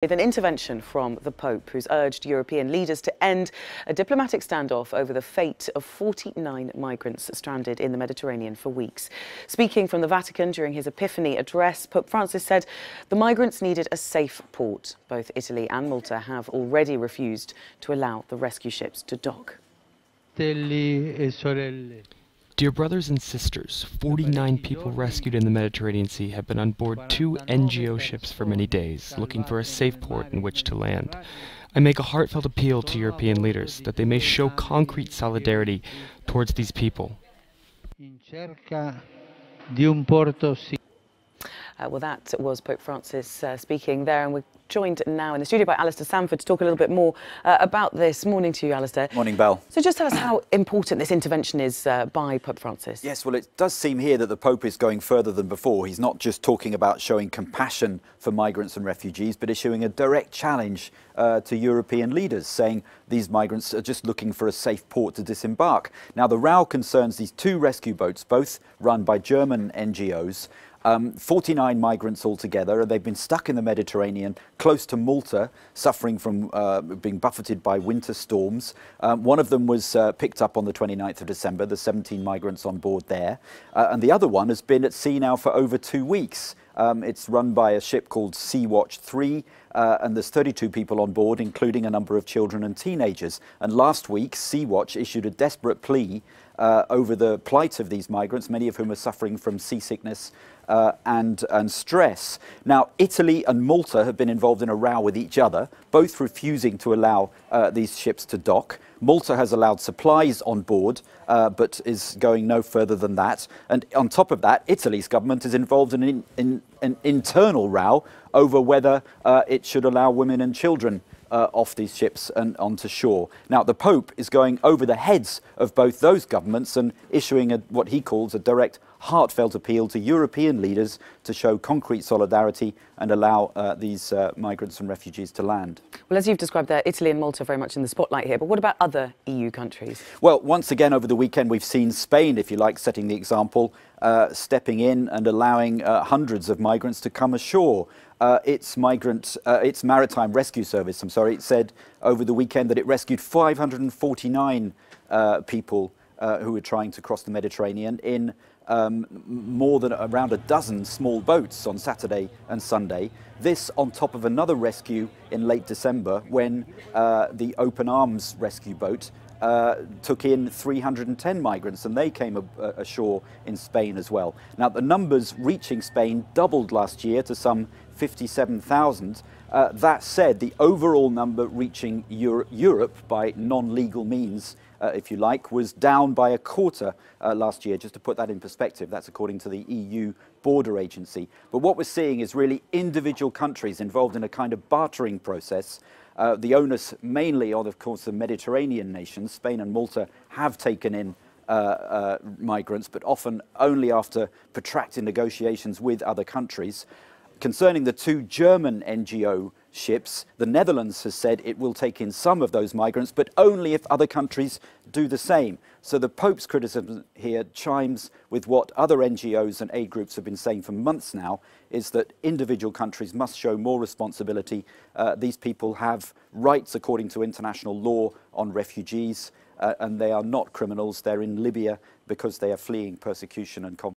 With an intervention from the Pope, who's urged European leaders to end a diplomatic standoff over the fate of 49 migrants stranded in the Mediterranean for weeks. Speaking from the Vatican during his Epiphany address, Pope Francis said the migrants needed a safe port. Both Italy and Malta have already refused to allow the rescue ships to dock. Dear brothers and sisters, 49 people rescued in the Mediterranean Sea have been on board 2 NGO ships for many days, looking for a safe port in which to land. I make a heartfelt appeal to European leaders that they may show concrete solidarity towards these people. Well, that was Pope Francis speaking there, and we're joined now in the studio by Alistair Sanford to talk a little bit more about this. Morning to you, Alistair. Morning, Belle. So just tell us how important this intervention is by Pope Francis. Yes, well, it does seem here that the Pope is going further than before. He's not just talking about showing compassion for migrants and refugees, but issuing a direct challenge to European leaders, saying these migrants are just looking for a safe port to disembark. Now, the row concerns these 2 rescue boats, both run by German NGOs. 49 migrants altogether, and they've been stuck in the Mediterranean close to Malta, suffering from being buffeted by winter storms. One of them was picked up on the 29th of December, the 17 migrants on board there, and the other one has been at sea now for over 2 weeks. It's run by a ship called Sea-Watch 3, and there's 32 people on board, including a number of children and teenagers. And last week, Sea-Watch issued a desperate plea over the plight of these migrants, many of whom are suffering from seasickness and stress. Now, Italy and Malta have been involved in a row with each other, both refusing to allow these ships to dock. Malta has allowed supplies on board, but is going no further than that. And on top of that, Italy's government is involved in an internal row over whether it should allow women and children off these ships and onto shore. Now, the Pope is going over the heads of both those governments and issuing what he calls a direct, heartfelt appeal to European leaders to show concrete solidarity and allow these migrants and refugees to land. Well, as you've described there, Italy and Malta are very much in the spotlight here, but what about other EU countries? Well, once again over the weekend we've seen Spain, if you like, setting the example, stepping in and allowing hundreds of migrants to come ashore. Its maritime rescue service, it said over the weekend that it rescued 549 people who were trying to cross the Mediterranean in more than around a dozen small boats on Saturday and Sunday. This on top of another rescue in late December when the Open Arms rescue boat took in 310 migrants, and they came ashore in Spain as well. Now, the numbers reaching Spain doubled last year to some 57,000. That said, the overall number reaching Europe by non-legal means, if you like, was down by a quarter last year. Just to put that in perspective, that's according to the EU Border Agency. But what we're seeing is really individual countries involved in a kind of bartering process. The onus mainly on, of course, the Mediterranean nations. Spain and Malta have taken in migrants, but often only after protracted negotiations with other countries. Concerning the 2 German NGO ships, the Netherlands has said it will take in some of those migrants, but only if other countries do the same. So the Pope's criticism here chimes with what other NGOs and aid groups have been saying for months now, is that individual countries must show more responsibility. These people have rights according to international law on refugees, and they are not criminals. They're in Libya because they are fleeing persecution and conflict.